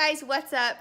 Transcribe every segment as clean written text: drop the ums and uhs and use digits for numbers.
guys, what's up?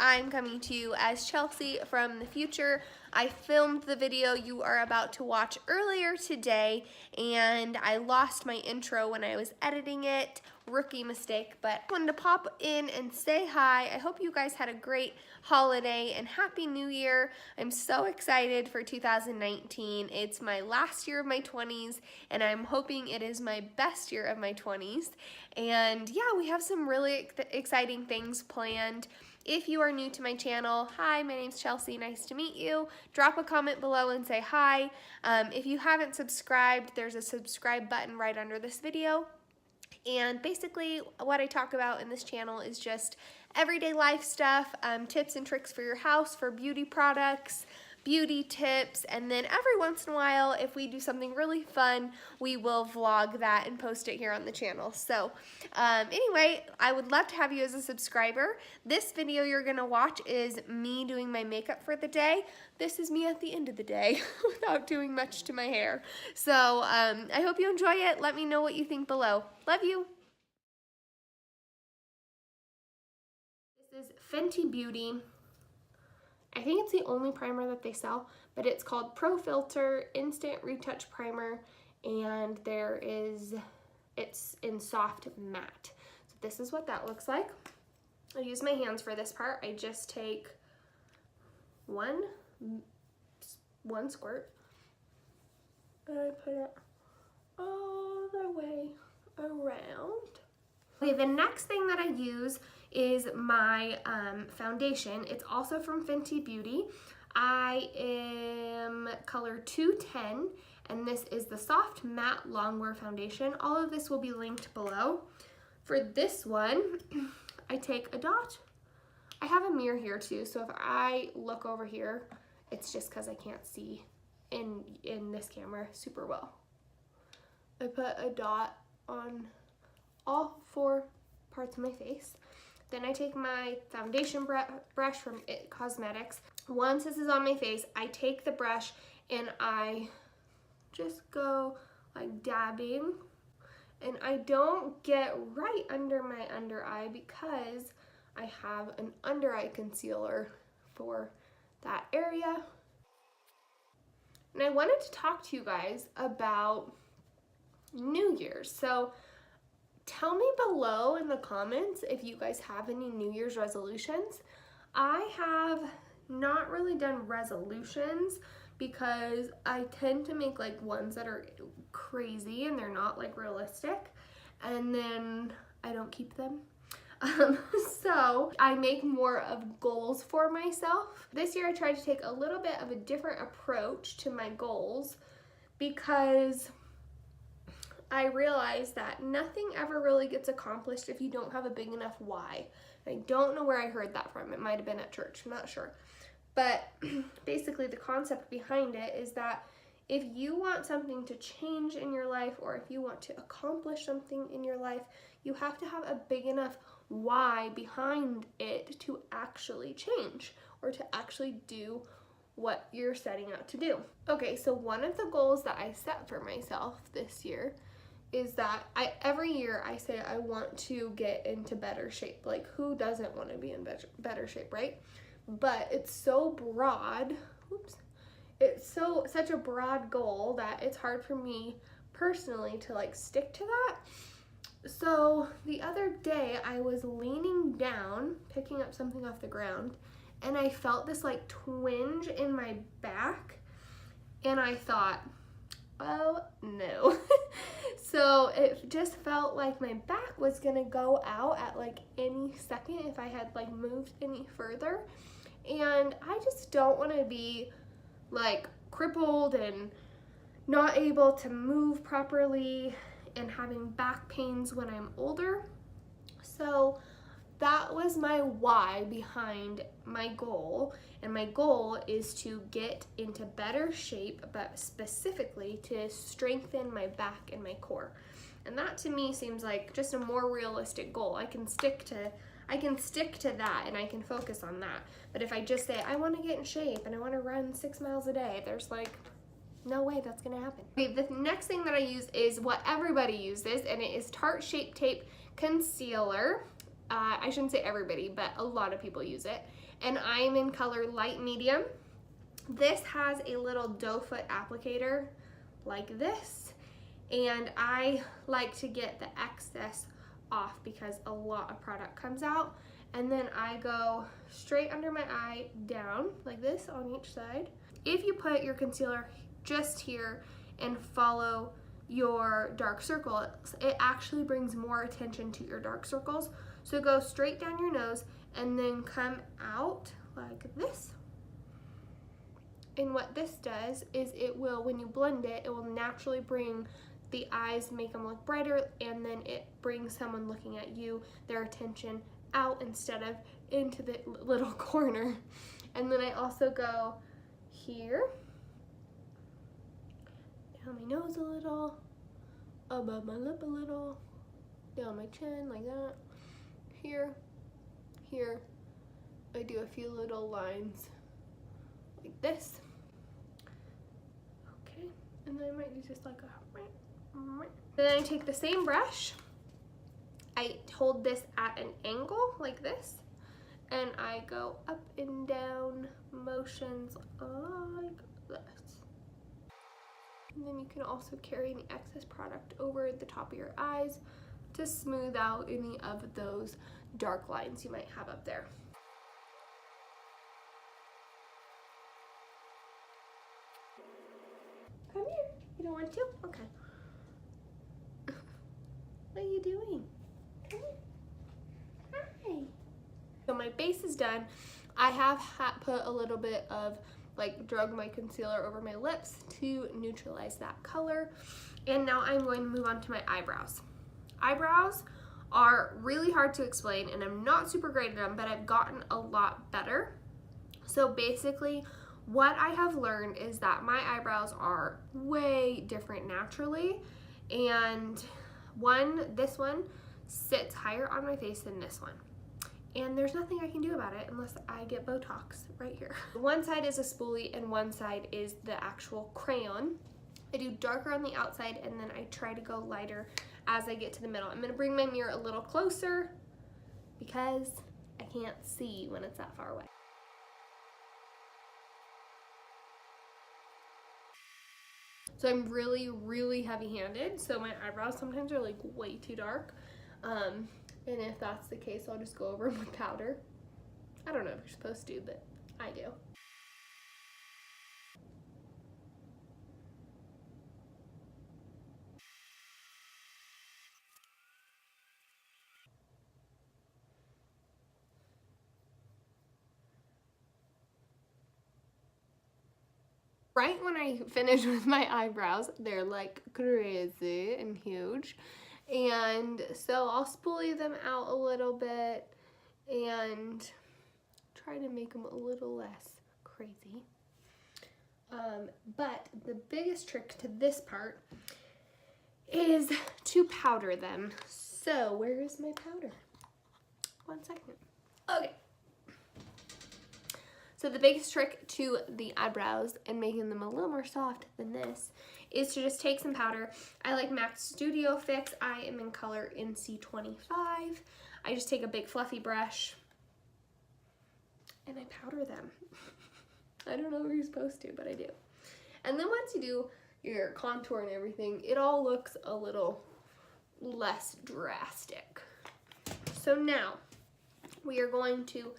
I'm coming to you as Chelsea from the future. I filmed the video you are about to watch earlier today, and I lost my intro when I was editing it. Rookie mistake, but I wanted to pop in and say hi. I hope you guys had a great holiday and Happy New Year. I'm so excited for 2019. It's my last year of my 20s, and I'm hoping it is my best year of my 20s. And yeah, we have some really exciting things planned. If you are new to my channel, hi, my name's Chelsea, nice to meet you. Drop a comment below and say hi. If you haven't subscribed, there's a subscribe button right under this video. And basically what I talk about in this channel is just everyday life stuff, tips and tricks for your house, for beauty products, beauty tips, and then every once in a while, if we do something really fun, we will vlog that and post it here on the channel. So anyway, I would love to have you as a subscriber. This video you're gonna watch is me doing my makeup for the day. This is me at the end of the day without doing much to my hair. So I hope you enjoy it. Let me know what you think below. Love you. This is Fenty Beauty. I think it's the only primer that they sell, but it's called Pro Filter Instant Retouch Primer, and it's in soft matte. So this is what that looks like. I use my hands for this part. I just take one squirt, and I put it all the way around. Okay, the next thing that I use is my foundation. It's also from Fenty Beauty. I am color 210, and this is the Soft Matte Longwear Foundation. All of this will be linked below. For this one, I take a dot. I have a mirror here too, so if I look over here, it's just because I can't see in this camera super well. I put a dot on all 4 parts of my face. Then I take my foundation brush from It Cosmetics. Once this is on my face, I take the brush and I just go like dabbing, and I don't get right under my under eye because I have an under eye concealer for that area. And I wanted to talk to you guys about New Year's. So tell me below in the comments if you guys have any New Year's resolutions. I have not really done resolutions because I tend to make like ones that are crazy and they're not like realistic, and then I don't keep them. So I make more of goals for myself. This year I tried to take a little bit of a different approach to my goals because I realized that nothing ever really gets accomplished if you don't have a big enough why. I don't know where I heard that from. It might have been at church, I'm not sure. But basically the concept behind it is that if you want something to change in your life, or if you want to accomplish something in your life, you have to have a big enough why behind it to actually change or to actually do what you're setting out to do. Okay, so one of the goals that I set for myself this year is that every year I say I want to get into better shape. Like, who doesn't want to be in better shape, right? But it's so broad, it's such a broad goal that it's hard for me personally to like stick to that. So the other day I was leaning down, picking up something off the ground, and I felt this like twinge in my back, and I thought, oh no. So it just felt like my back was gonna go out at like any second if I had like moved any further. And I just don't want to be like crippled and not able to move properly and having back pains when I'm older. So that was my why behind my goal, and my goal is to get into better shape, but specifically to strengthen my back and my core. And that to me seems like just a more realistic goal. I can stick to that and I can focus on that. But if I just say I want to get in shape and I want to run 6 miles a day, there's like no way that's gonna happen. Okay, the next thing that I use is what everybody uses, and it is Tarte Shape Tape Concealer. I shouldn't say everybody, but a lot of people use it. And I'm in color light medium. This has a little doe foot applicator like this. And I like to get the excess off because a lot of product comes out. And then I go straight under my eye down like this on each side. If you put your concealer just here and follow your dark circles, it actually brings more attention to your dark circles. So go straight down your nose and then come out like this. And what this does is it will, when you blend it, it will naturally bring the eyes, make them look brighter, and then it brings someone looking at you, their attention out instead of into the little corner. And then I also go here, down my nose a little, above my lip a little, down my chin like that, here, here. I do a few little lines like this. Okay, and then I might do just like a, then I take the same brush, I hold this at an angle like this, and I go up and down motions like this. And then you can also carry any excess product over the top of your eyes to smooth out any of those dark lines you might have up there. Come here. You don't want to? Okay. What are you doing? Come here. Hi. So my base is done. I have put a little bit of, like, drug my concealer over my lips to neutralize that color. And now I'm going to move on to my eyebrows. Eyebrows are really hard to explain, and I'm not super great at them, but I've gotten a lot better. So basically, what I have learned is that my eyebrows are way different naturally, and this one sits higher on my face than this one. And there's nothing I can do about it unless I get Botox right here. One side is a spoolie and one side is the actual crayon. I do darker on the outside and then I try to go lighter as I get to the middle. I'm gonna bring my mirror a little closer because I can't see when it's that far away. So I'm really, really heavy-handed, so my eyebrows sometimes are like way too dark. And if that's the case, I'll just go over them with powder. I don't know if you're supposed to, but I do. Right when I finish with my eyebrows, they're like crazy and huge. And so I'll spoolie them out a little bit and try to make them a little less crazy. But the biggest trick to this part is to powder them. So where is my powder? 1 second. Okay. So the biggest trick to the eyebrows and making them a little more soft than this is to just take some powder. I like MAC Studio Fix. I am in color NC25. I just take a big fluffy brush and I powder them. I don't know if you're supposed to, but I do. And then once you do your contour and everything, it all looks a little less drastic. So now we are going to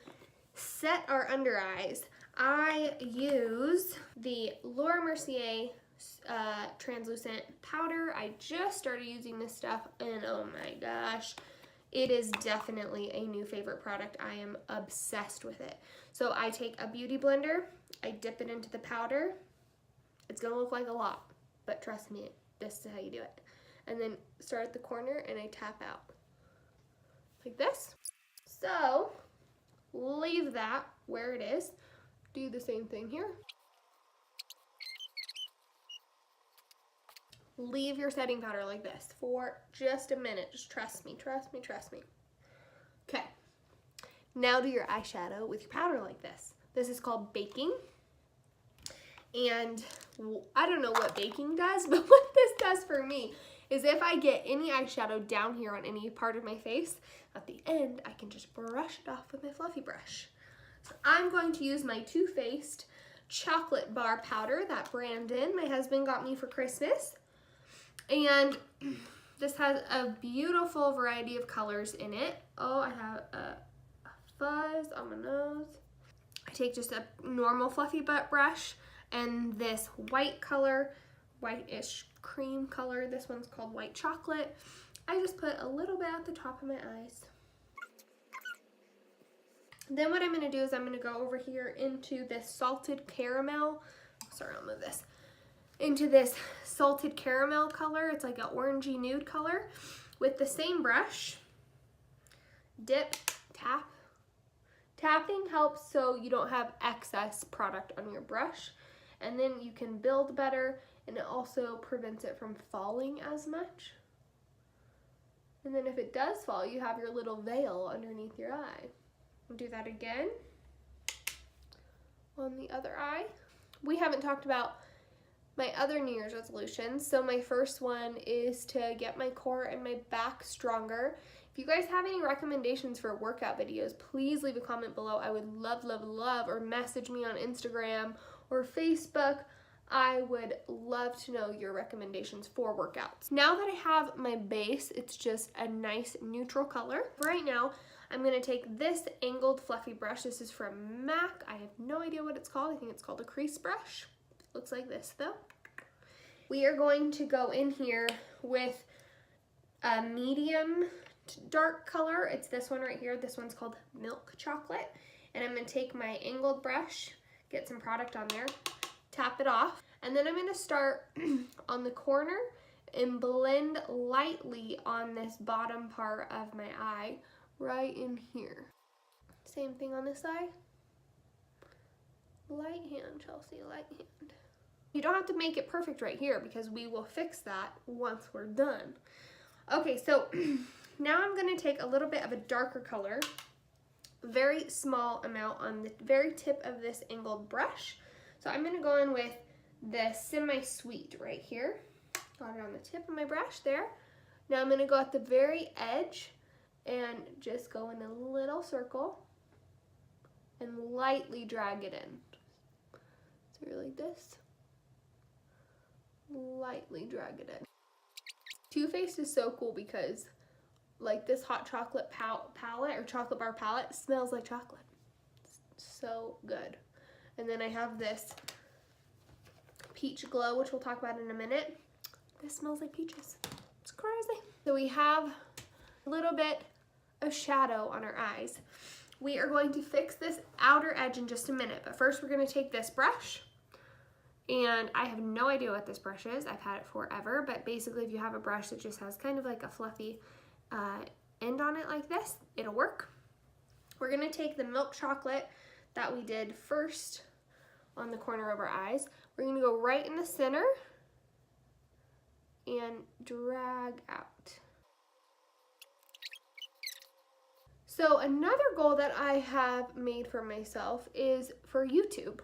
set our under eyes. I use the Laura Mercier translucent powder. I just started using this stuff and oh my gosh, it is definitely a new favorite product. I am obsessed with it. So I take a beauty blender, I dip it into the powder. It's gonna look like a lot, but trust me, this is how you do it. And then start at the corner and I tap out like this. So leave that where it is. Do the same thing here. Leave your setting powder like this for just a minute. Just trust me, trust me, trust me. Okay, now do your eyeshadow with your powder like this. This is called baking. And I don't know what baking does, but what this does for me is if I get any eyeshadow down here on any part of my face, at the end, I can just brush it off with my fluffy brush. So I'm going to use my Too Faced chocolate bar powder that Brandon, my husband, got me for Christmas. And this has a beautiful variety of colors in it. Oh, I have a fuzz on my nose. I take just a normal fluffy butt brush and this white color, whitish cream color. This one's called white chocolate. I just put a little bit at the top of my eyes. Then what I'm going to do is I'm going to go over here into this salted caramel. Sorry, I'll move this. Into this salted caramel color. It's like an orangey nude color. With the same brush, dip, tap. Tapping helps so you don't have excess product on your brush. And then you can build better, and it also prevents it from falling as much. And then if it does fall, you have your little veil underneath your eye. We'll do that again on the other eye. We haven't talked about my other New Year's resolutions. So my first one is to get my core and my back stronger. If you guys have any recommendations for workout videos, please leave a comment below. I would love, love, love, or message me on Instagram or Facebook. I would love to know your recommendations for workouts. Now that I have my base, it's just a nice neutral color. Right now, I'm gonna take this angled fluffy brush. This is from MAC. I have no idea what it's called. I think it's called a crease brush. Looks like this though. We are going to go in here with a medium to dark color. It's this one right here. This one's called Milk Chocolate. And I'm gonna take my angled brush, get some product on there, tap it off, and then I'm gonna start on the corner and blend lightly on this bottom part of my eye, right in here. Same thing on this side. Light hand, Chelsea, light hand. You don't have to make it perfect right here because we will fix that once we're done. Okay, so now I'm gonna take a little bit of a darker color, very small amount on the very tip of this angled brush. So I'm gonna go in with the Semi-Sweet right here. Got it on the tip of my brush there. Now I'm gonna go at the very edge and just go in a little circle and lightly drag it in. So you're like this. Lightly drag it in. Too Faced is so cool because like this hot chocolate palette or chocolate bar palette smells like chocolate. It's so good. And then I have this Peach Glow, which we'll talk about in a minute. This smells like peaches. It's crazy. So we have a little bit of shadow on our eyes. We are going to fix this outer edge in just a minute, but first we're going to take this brush, and I have no idea what this brush is. I've had it forever, but basically if you have a brush that just has kind of like a fluffy end on it like this, it'll work. We're going to take the milk chocolate that we did first on the corner of our eyes. We're going to go right in the center and drag out. So another goal that I have made for myself is for YouTube.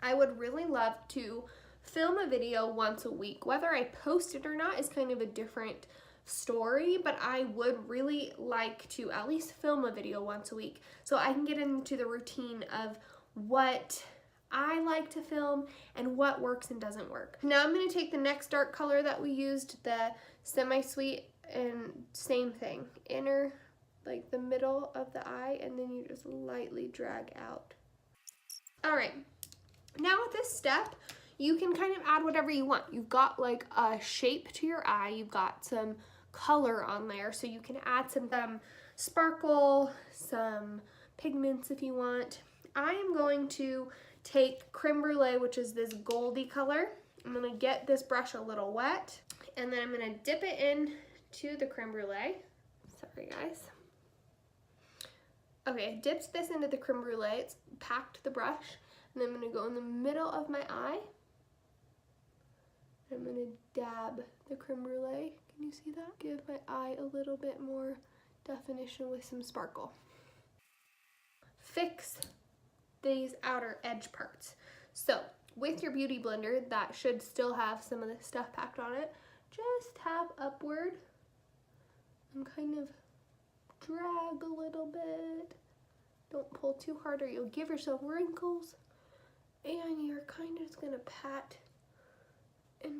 I would really love to film a video once a week. Whether I post it or not is kind of a different story, but I would really like to at least film a video once a week so I can get into the routine of what I like to film and what works and doesn't work. Now I'm going to take the next dark color that we used, the Semi-Sweet, and same thing, inner, like the middle of the eye, and then you just lightly drag out. All right, now with this step, you can kind of add whatever you want. You've got like a shape to your eye, you've got some color on there, so you can add some sparkle, some pigments if you want. I am going to take Creme Brulee, which is this goldy color. I'm gonna get this brush a little wet, and then I'm gonna dip it in to the Creme Brulee. Sorry guys. Okay, dipped this into the Creme Brulee, it's packed the brush, and then I'm gonna go in the middle of my eye. I'm gonna dab the Creme Brulee. Can you see that? Give my eye a little bit more definition with some sparkle. Fix these outer edge parts. So with your beauty blender, that should still have some of the stuff packed on it, just tap upward and kind of drag a little bit. Don't pull too hard or you'll give yourself wrinkles. And you're kind of just gonna pat and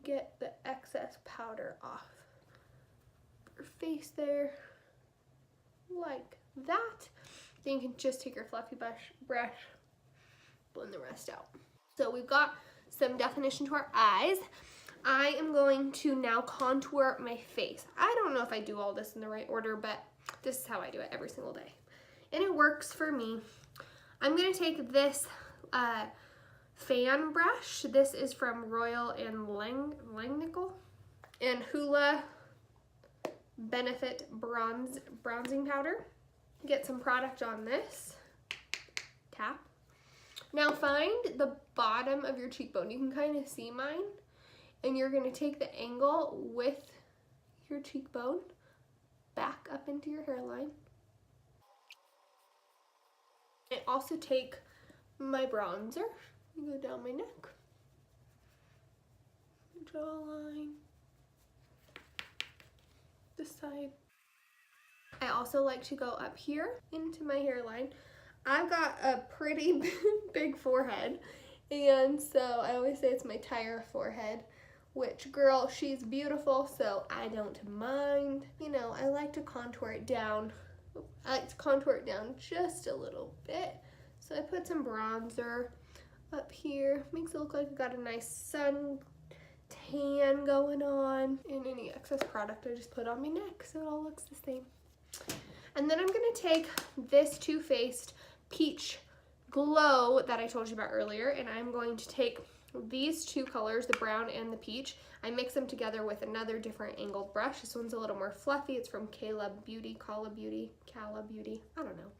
get the excess powder off your face there, like that. Then you can just take your fluffy brush, blend the rest out. So we've got some definition to our eyes. I am going to now contour my face. I don't know if I do all this in the right order, but this is how I do it every single day. And it works for me. I'm gonna take this fan brush. This is from Royal and Langnickel and HOOLA Benefit Bronzing Powder. Get some product on this. Tap. Now find the bottom of your cheekbone. You can kind of see mine. And you're going to take the angle with your cheekbone back up into your hairline. I also take my bronzer and go down my neck, jawline, this side. I also like to go up here into my hairline. I've got a pretty big forehead, and so I always say it's my tire forehead, which, girl, she's beautiful, so I don't mind. You know, I like to contour it down. I like to contour it down just a little bit. So I put some bronzer up here. Makes it look like I got a nice sun tan going on. And any excess product I just put on my neck so it all looks the same. And then I'm gonna take this Too Faced Peach Glow that I told you about earlier, and I'm going to take these two colors, the brown and the peach. I mix them together with another different angled brush. This one's a little more fluffy. It's from Cala Beauty, I don't know.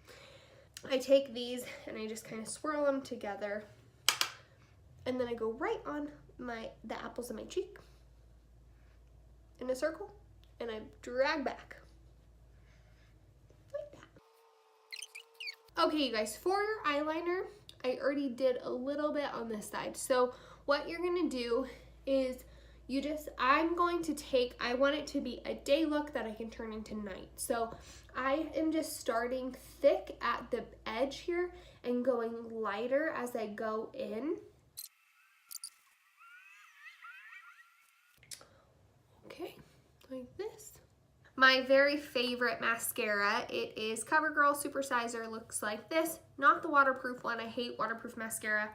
I take these and I just kind of swirl them together, and then I go right on the apples of my cheek in a circle, and I drag back like that. Okay, you guys, for your eyeliner, I already did a little bit on this side. So what you're gonna do is I'm going to take, I want it to be a day look that I can turn into night. So I am just starting thick at the edge here and going lighter as I go in. Okay, like this. My very favorite mascara, it is CoverGirl Supersizer, looks like this. Not the waterproof one, I hate waterproof mascara.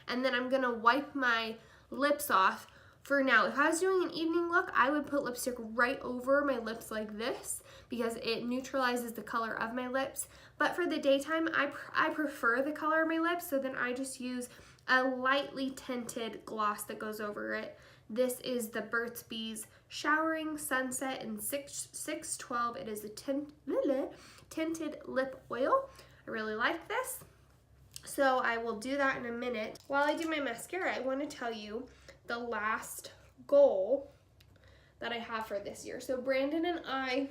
And then I'm gonna wipe my lips off. For now, if I was doing an evening look, I would put lipstick right over my lips like this because it neutralizes the color of my lips. But for the daytime, I prefer the color of my lips, so then I just use a lightly tinted gloss that goes over it. This is the Burt's Bees Showering Sunset in 612. It is a tinted lip oil. I really like this. So I will do that in a minute. While I do my mascara, I want to tell you the last goal that I have for this year. So Brandon and I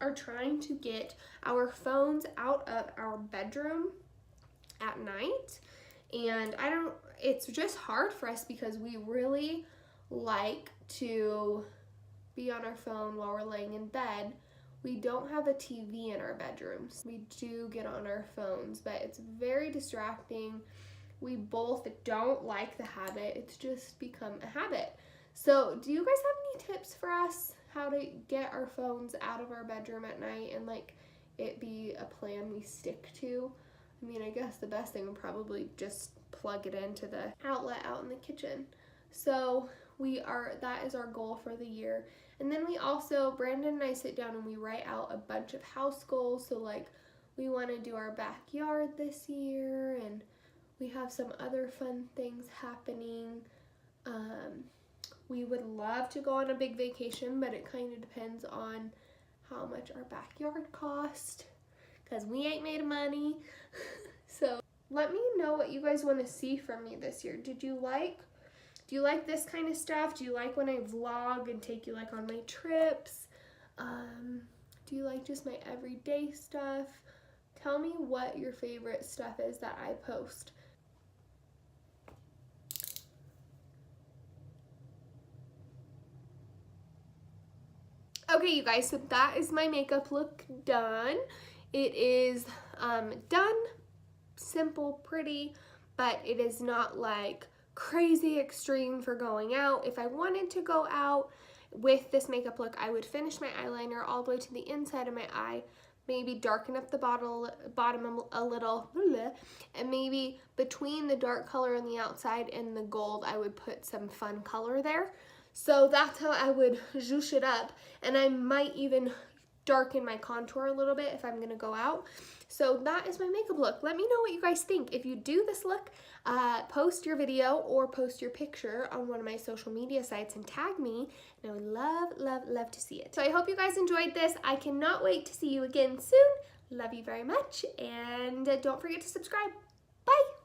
are trying to get our phones out of our bedroom at night. And it's just hard for us because we really like to be on our phone while we're laying in bed. We don't have a TV in our bedrooms. We do get on our phones, but it's very distracting. We both don't like the habit. It's just become a habit. So do you guys have any tips for us how to get our phones out of our bedroom at night and like it be a plan we stick to? I mean, I guess the best thing would probably just plug it into the outlet out in the kitchen. So that is our goal for the year. And then we also, Brandon and I sit down and we write out a bunch of house goals. So like we want to do our backyard this year, and we have some other fun things happening. We would love to go on a big vacation, but it kind of depends on how much our backyard cost, because we ain't made of money. So let me know what you guys want to see from me this year. Do you like this kind of stuff? Do you like when I vlog and take you like on my trips? Do you like just my everyday stuff? Tell me what your favorite stuff is that I post. Okay, you guys, so that is my makeup look done. It is done, simple, pretty, but it is not like crazy extreme for going out. If I wanted to go out with this makeup look, I would finish my eyeliner all the way to the inside of my eye, maybe darken up the bottom a little, and maybe between the dark color on the outside and the gold, I would put some fun color there. So that's how I would zhoosh it up, and I might even darken my contour a little bit if I'm gonna go out. So that is my makeup look. Let me know what you guys think. If you do this look, post your video or post your picture on one of my social media sites and tag me, and I would love, love, love to see it. So I hope you guys enjoyed this. I cannot wait to see you again soon. Love you very much, and don't forget to subscribe. Bye!